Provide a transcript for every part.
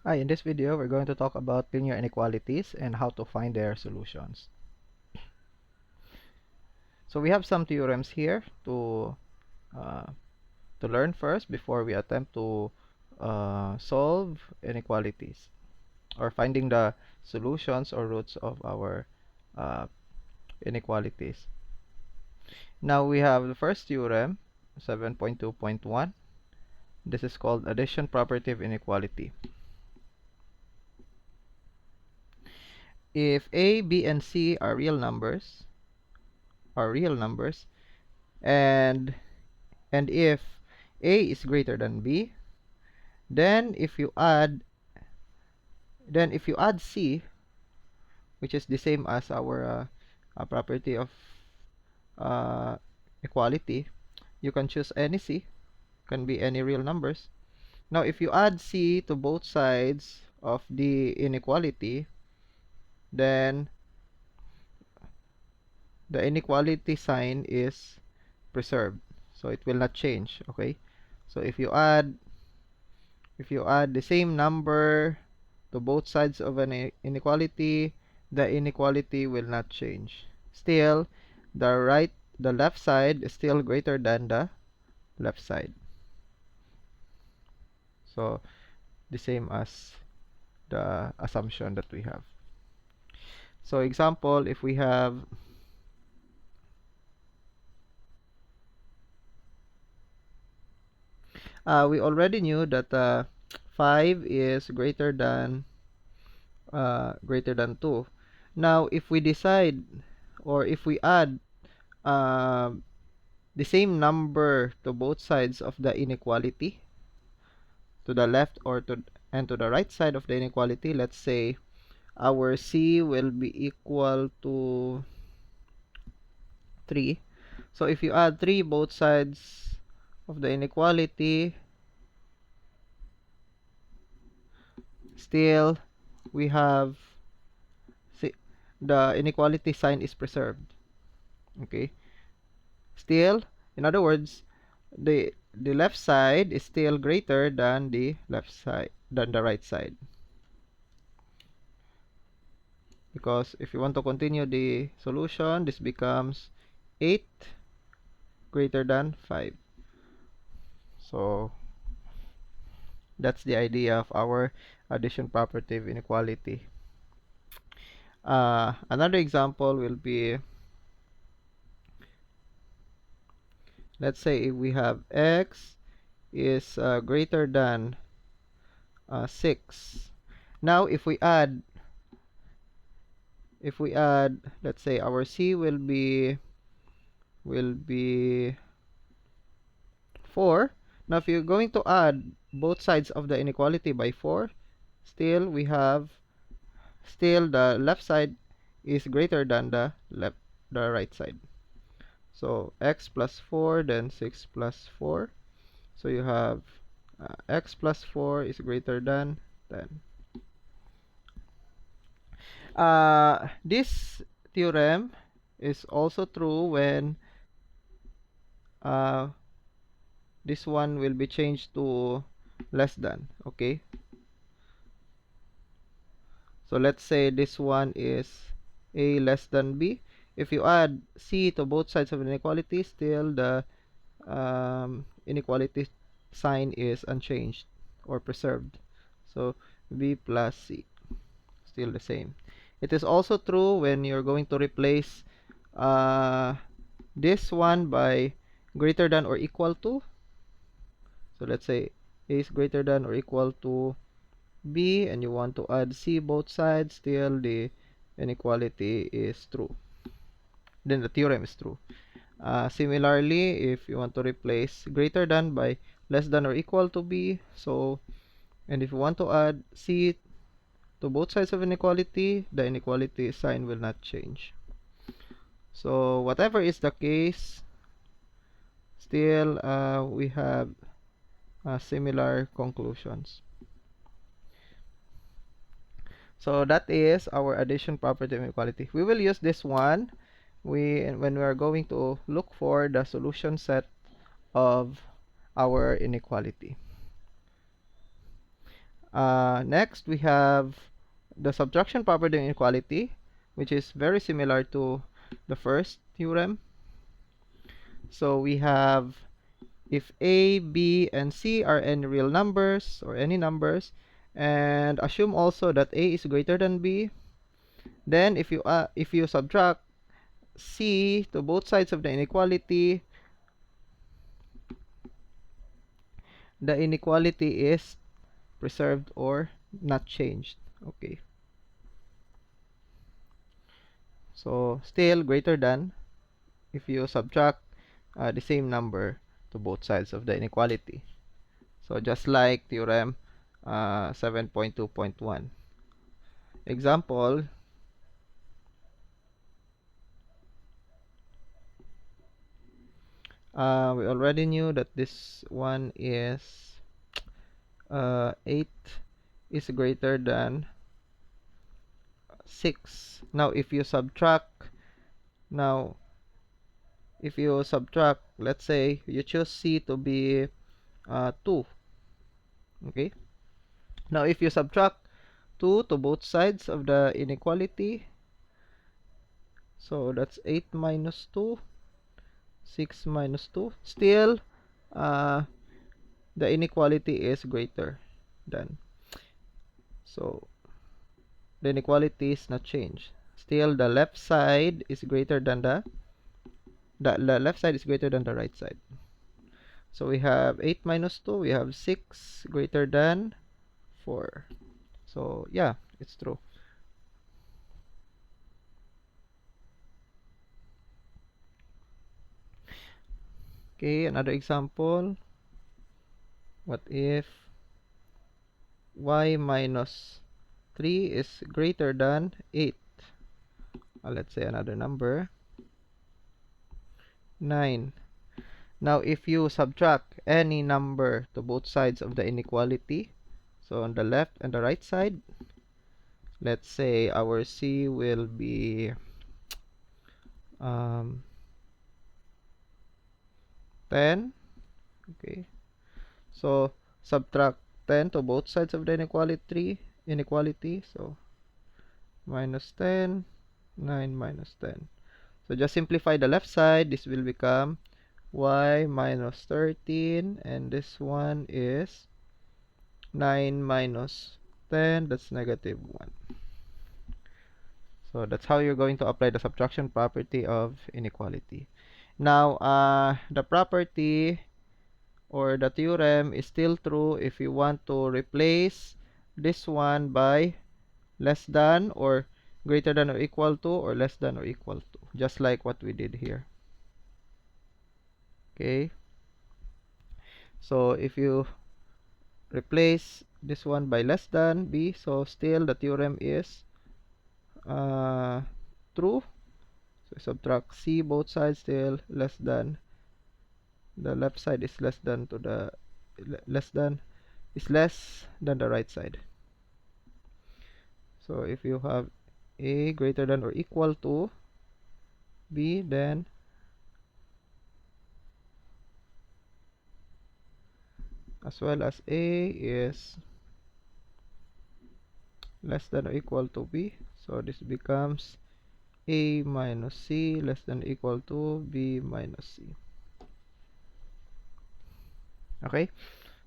Hi, in this video, we're going to talk about linear inequalities and how to find their solutions. So we have some theorems here uh, to learn first before we attempt to solve inequalities or finding the solutions or roots of our uh, inequalities. Now we have the first theorem, 7.2.1. This is called addition property of inequality. If A, B, and C are real numbers, and if A is greater than B, then if you add C, which is the same as our property of uh, equality, you can choose any C, can be any real numbers. Now if you add C to both sides of the inequality, then the inequality sign is preserved, so it will not change. Okay, so if you add the same number to both sides of an inequality, the inequality will not change. Still, the left side is still greater than the left side. So the same as the assumption that we have. So example, if we have we already knew that 5 is greater than 2. Now if we decide, or if we add uh, the same number to both sides of the inequality, to the left and to the right side of the inequality, let's say our C will be equal to 3. So if you add 3 both sides of the inequality, still we have the inequality sign is preserved. Okay, still, in other words, the left side is still greater than the right side, because if you want to continue the solution, this becomes 8 greater than 5. So that's the idea of our addition property of inequality. Another example will be, let's say if we have x is greater than 6. Now if we add, let's say our C will be 4. Now if you're going to add both sides of the inequality by 4, still the left side is greater than the right side. So x plus 4, then 6 plus 4. So you have x plus 4 is greater than 10. This theorem is also true when uh, this one will be changed to less than. Okay, so let's say this one is a less than b. If you add c to both sides of an inequality, still the inequality sign is unchanged or preserved. So b plus c, still the same. It is also true when you're going to replace this one by greater than or equal to. So let's say a is greater than or equal to b, and you want to add c both sides, still the inequality is true. Then the theorem is true. Similarly, if you want to replace greater than by less than or equal to b, and if you want to add c to both sides of inequality, the inequality sign will not change. So whatever is the case, still we have similar conclusions. So that is our addition property of inequality. We will use this one when we are going to look for the solution set of our inequality. Next, we have the subtraction property of inequality, which is very similar to the first theorem. So we have, if A, B, and C are any real numbers or any numbers, and assume also that A is greater than B, then if you subtract C to both sides of the inequality, the inequality is preserved or not changed. Okay. So still greater than if you subtract the same number to both sides of the inequality. So just like theorem 7.2.1. Example, we already knew that this one is 8 is greater than 6. Now if you subtract, let's say you choose C to be 2. Okay. Now if you subtract 2 to both sides of the inequality, so that's 8 minus 2, 6 minus 2. Still, uh, the inequality is greater than. So the inequality is not changed. Still, the left side is greater than the left side is greater than the right side. So we have 8 minus 2, we have 6 greater than 4. So yeah, it's true. Okay, another example. What if y minus 3 is greater than 8? Let's say another number, 9. Now if you subtract any number to both sides of the inequality, so on the left and the right side, let's say our C will be 10. Okay, so subtract 10 to both sides of the inequality. So minus 10, 9 minus 10. So just simplify the left side. This will become y minus 13, and this one is 9 minus 10, that's negative 1. So that's how you're going to apply the subtraction property of inequality. Now, the property or the theorem is still true if you want to replace this one by less than or greater than or equal to, or less than or equal to, just like what we did here. Okay, so if you replace this one by less than b, so still the theorem is true. So subtract c both sides, still less than, the left side is less than to the less than the right side. So if you have a greater than or equal to b, then as well as a is less than or equal to b, so this becomes a minus c less than or equal to b minus c. Okay,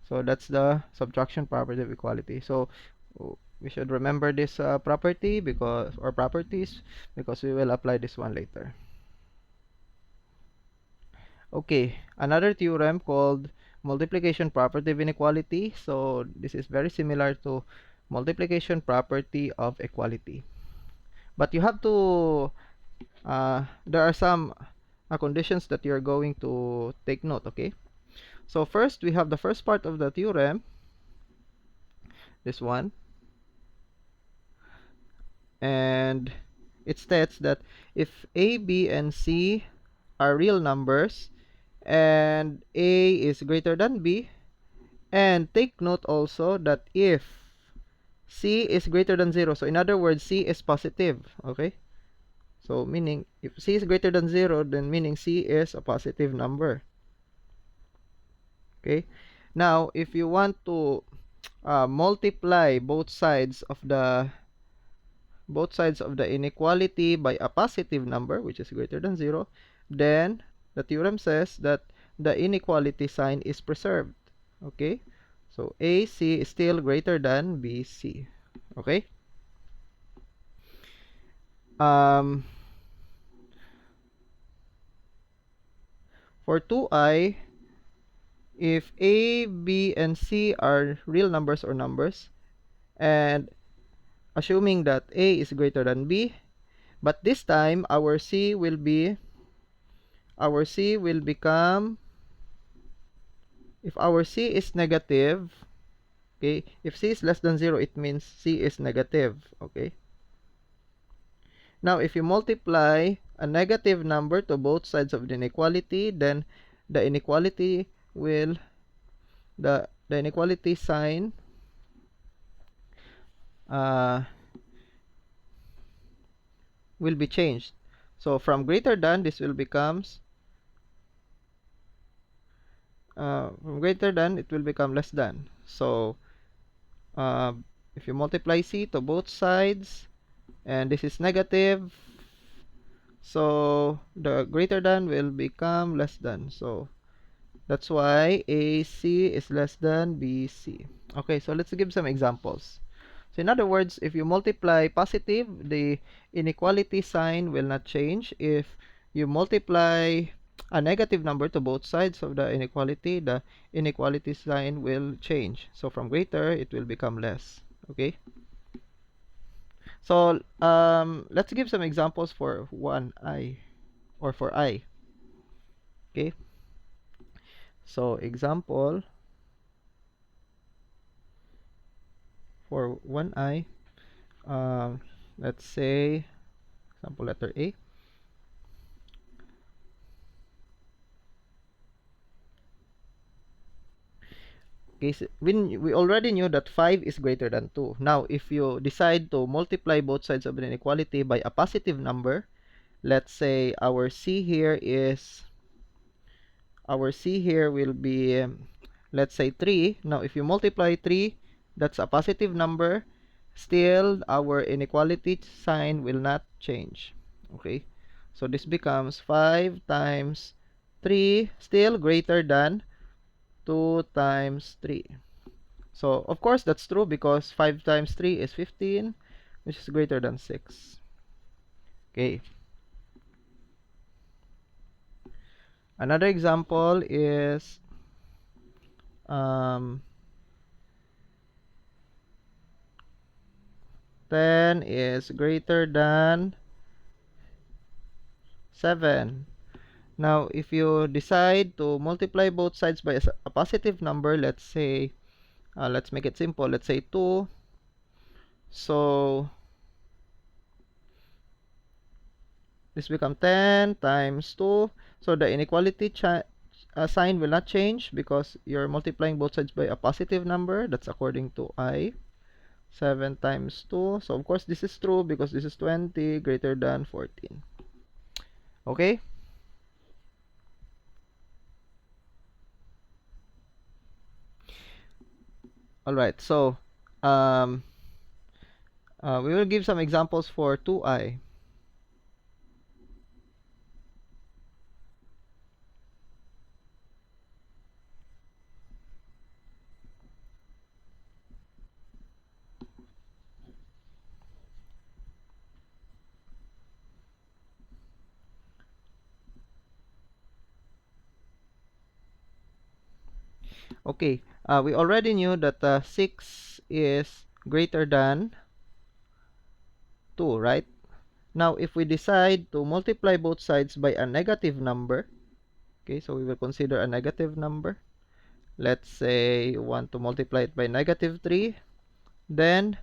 so that's the subtraction property of equality. So we should remember this property because, or properties, because we will apply this one later. Okay, another theorem called multiplication property of inequality. So this is very similar to multiplication property of equality, but you have to there are some conditions that you're going to take note. Okay, so first we have the first part of the theorem, this one, and it states that if a, b, and c are real numbers and a is greater than b, and take note also that if c is greater than 0, so in other words c is positive. Okay, so meaning if c is greater than 0, then meaning c is a positive number. Okay, now if you want to multiply both sides of the inequality by a positive number, which is greater than 0, then the theorem says that the inequality sign is preserved. Okay? So AC is still greater than BC. Okay? Um, for 2I, if A, B, and C are real numbers or numbers, and assuming that A is greater than B, but this time our C will become, if our C is negative, okay, if C is less than 0, it means C is negative, okay. Now, if you multiply a negative number to both sides of the inequality, then the inequality will, the inequality sign uh, will be changed. So from greater than, this will becomes, from greater than, it will become less than. So uh, if you multiply C to both sides, and this is negative, so the greater than will become less than. So that's why AC is less than BC. Okay, so let's give some examples. So in other words, if you multiply positive, the inequality sign will not change. If you multiply a negative number to both sides of the inequality sign will change. So from greater, it will become less. Okay. So let's give some examples for 1I or for I. Okay. So example for 1I, let's say example letter A. Okay, so we already knew that 5 is greater than 2. Now, if you decide to multiply both sides of an inequality by a positive number, let's say our C here will be, let's say 3. Now, if you multiply 3, that's a positive number. Still, our inequality sign will not change. Okay, so this becomes 5 times 3, still greater than 2 times 3. So, of course, that's true because 5 times 3 is 15, which is greater than 6. Okay. Another example is um, 10 is greater than 7. Now, if you decide to multiply both sides by a positive number, let's say, let's make it simple, let's say 2. So, this becomes 10 times 2. So, the inequality sign will not change because you're multiplying both sides by a positive number. That's according to I. 7 times 2. So, of course, this is true because this is 20 greater than 14. Okay? Alright, so um, we will give some examples for 2I. Okay, we already knew that 6 is greater than 2, right? Now, if we decide to multiply both sides by a negative number, okay, so we will consider a negative number. Let's say you want to multiply it by negative 3, then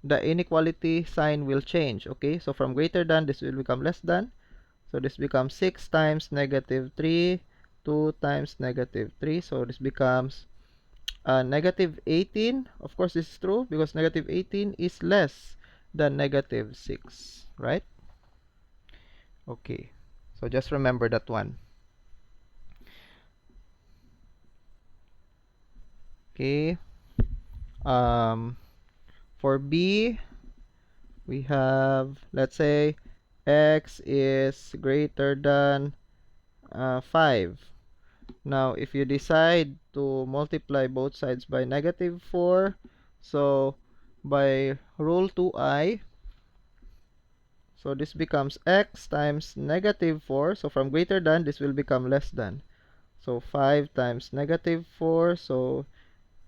the inequality sign will change, okay? So from greater than, this will become less than. So this becomes 6 times negative 3, 2 times negative 3. So this becomes negative 18. Of course, this is true because negative 18 is less than negative 6, right? Okay, so just remember that one. Okay. For B, we have, let's say, x is greater than 5. Now, if you decide to multiply both sides by -4, so by rule 2i, so this becomes x times -4. So from greater than, this will become less than. So 5 times -4, so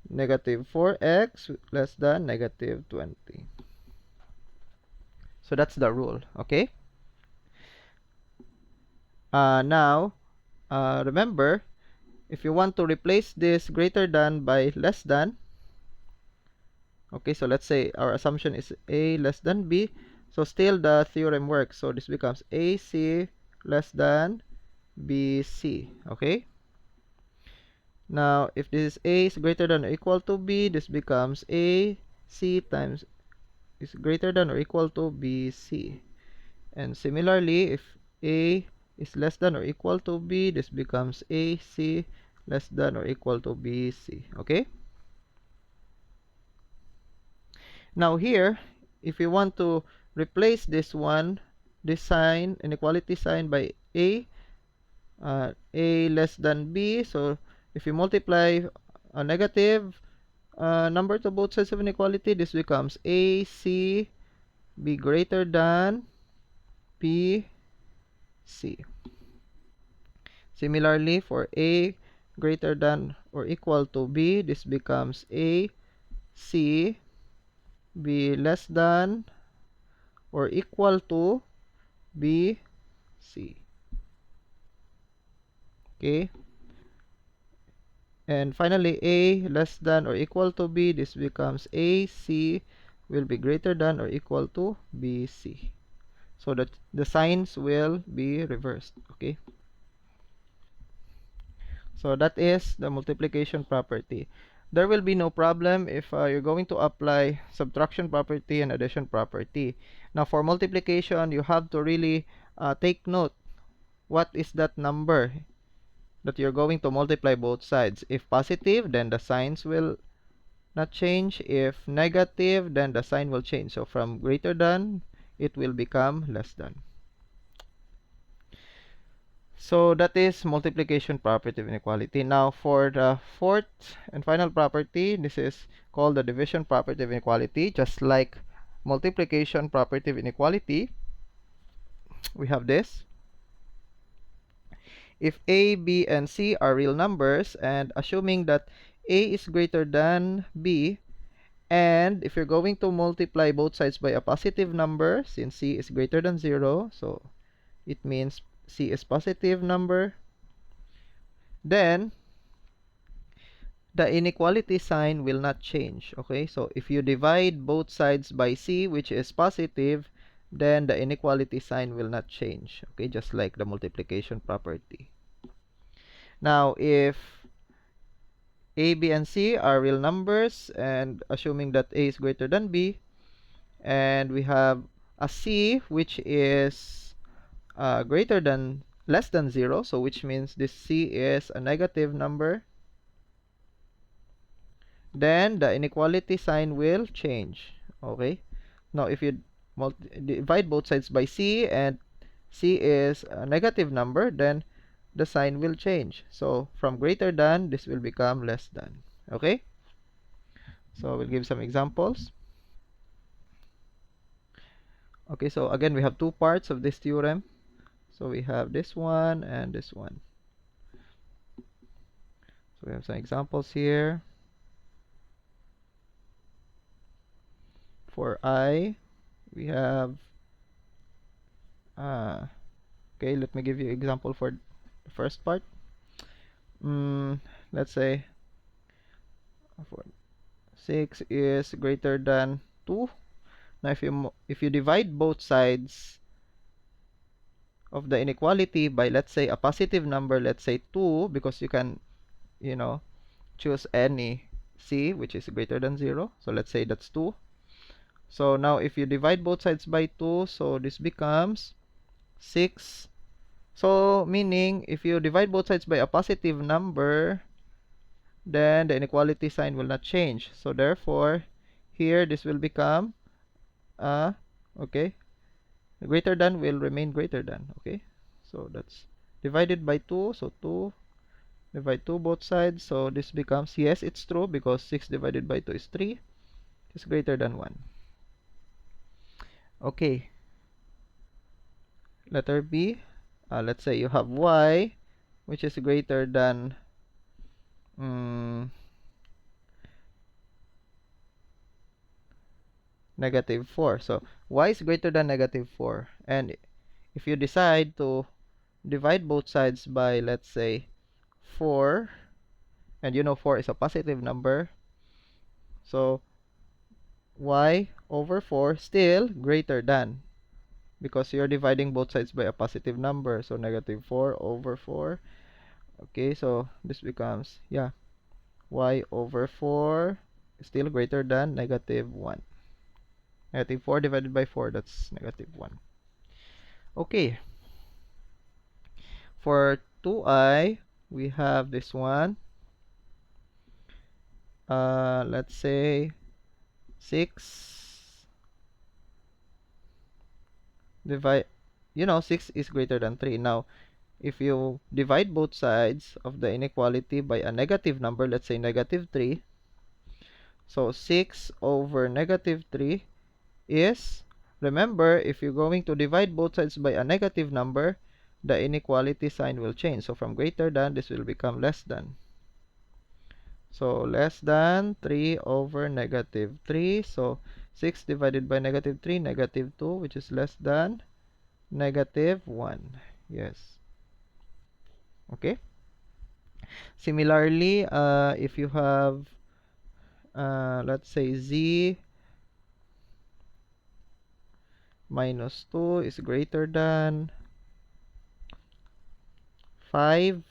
-4x less than -20. So that's the rule, okay? Now, remember, if you want to replace this greater than by less than, okay, so let's say our assumption is a less than b, so still the theorem works. So this becomes ac less than bc, okay? Now, if this is a is greater than or equal to b, this becomes ac times is greater than or equal to bc. And similarly, if a is less than or equal to b, this becomes ac less than or equal to bc, okay? Now here, if you want to replace this one, this sign, inequality sign, by a less than b, so if you multiply a negative number to both sides of inequality, this becomes ac b greater than bc. Similarly, for a greater than or equal to b, this becomes a c b less than or equal to b c. Okay, and finally a less than or equal to b, this becomes a c will be greater than or equal to b c, so that the signs will be reversed. Okay, so that is the multiplication property. There will be no problem if you're going to apply subtraction property and addition property. Now for multiplication, you have to really take note what is that number that you're going to multiply both sides. If positive, then the signs will not change. If negative, then the sign will change. So from greater than, it will become less than. So that is multiplication property of inequality. Now for the fourth and final property, this is called the division property of inequality. Just like multiplication property of inequality, we have this. If a, b, and c are real numbers, and assuming that a is greater than b, and if you're going to multiply both sides by a positive number, since c is greater than 0, so it means c is positive number, then the inequality sign will not change. Okay, so if you divide both sides by c, which is positive, then the inequality sign will not change. Okay, just like the multiplication property. Now, if a, b, and c are real numbers, and assuming that a is greater than b, and we have a c which is less than 0, so which means this c is a negative number, then the inequality sign will change. Okay, now if you divide both sides by c, and c is a negative number, then the sign will change. So from greater than, this will become less than. Okay, so we'll give some examples. Okay, so again, we have two parts of this theorem. So we have this one and this one. So we have some examples here. For I, we have, okay, let me give you example for the first part. Let's say for 6 is greater than 2. Now if you divide both sides of the inequality by, let's say, a positive number, let's say 2, because you can, you know, choose any c which is greater than 0. So let's say that's 2. So now if you divide both sides by 2, so this becomes 6. So meaning if you divide both sides by a positive number, then the inequality sign will not change. So therefore, here this will become okay, greater than will remain greater than. Okay, so that's divided by 2. So 2 divide 2 both sides. So this becomes, yes, it's true because 6 divided by 2 is 3. It's greater than 1. Okay, letter B. Let's say you have y, which is greater than negative 4. So y is greater than negative 4. And if you decide to divide both sides by, let's say, 4, and you know 4 is a positive number, so y over 4 still greater than, because you're dividing both sides by a positive number. So negative 4 over 4. Okay, so this becomes, yeah, y over 4 is still greater than negative 1. Negative 4 divided by 4, that's negative 1. Okay, for 2i, we have this one. Let's say 6 divide, 6 is greater than 3. Now, if you divide both sides of the inequality by a negative number, let's say negative 3, so 6 over negative 3 is, remember, if you're going to divide both sides by a negative number, the inequality sign will change. So from greater than, this will become less than. So less than 3 over negative 3. So 6 divided by negative 3, negative 2, which is less than negative 1. Yes. Okay. Similarly, if you have, let's say z minus 2 is greater than 5.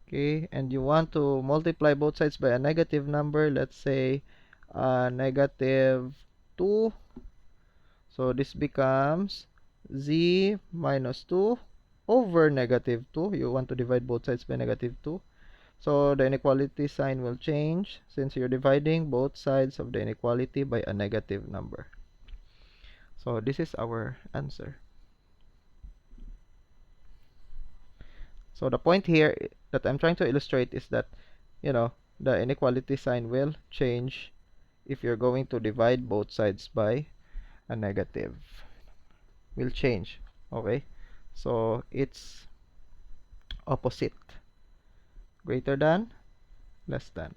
Okay, and you want to multiply both sides by a negative number, let's say negative 2. So this becomes z minus 2 over negative 2. You want to divide both sides by negative 2. So the inequality sign will change since you're dividing both sides of the inequality by a negative number. So this is our answer. So the point here that I'm trying to illustrate is that, the inequality sign will change if you're going to divide both sides by a negative. Will change. Okay? So it's opposite. Greater than, less than.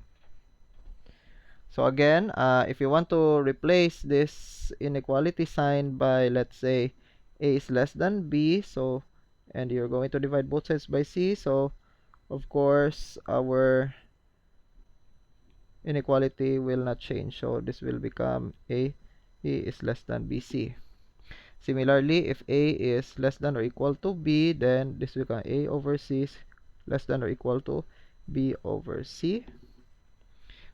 So again, if you want to replace this inequality sign by, let's say, a is less than b, so, and you're going to divide both sides by c, so of course our inequality will not change. So this will become a is less than bc. Similarly, if a is less than or equal to b, then this will become a over c is less than or equal to b over c.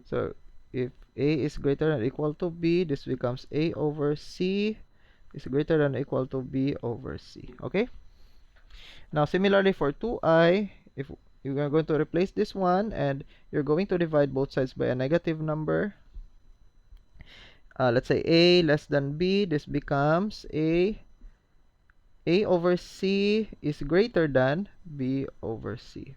So if a is greater than or equal to b, this becomes a over c is greater than or equal to b over c. Okay? Now similarly for 2i, if you are going to replace this one and you're going to divide both sides by a negative number, let's say a less than b, this becomes a over c is greater than b over c.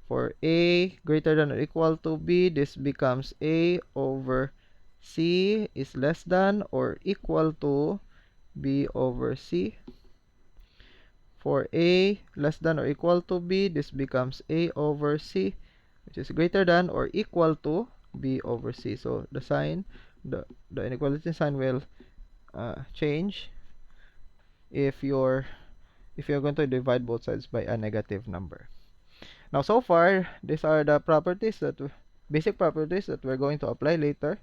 For a greater than or equal to b, this becomes a over c is less than or equal to b over c. For a less than or equal to b, this becomes a over c, which is greater than or equal to b over c. So the sign, the inequality sign will change if you're going to divide both sides by a negative number. Now so far, these are the properties basic properties that we're going to apply later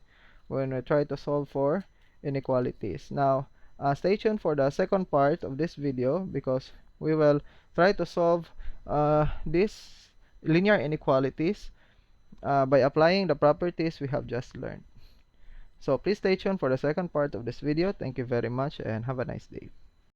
when we try to solve for inequalities. Now stay tuned for the second part of this video, because we will try to solve these linear inequalities by applying the properties we have just learned. So please stay tuned for the second part of this video. Thank you very much and have a nice day.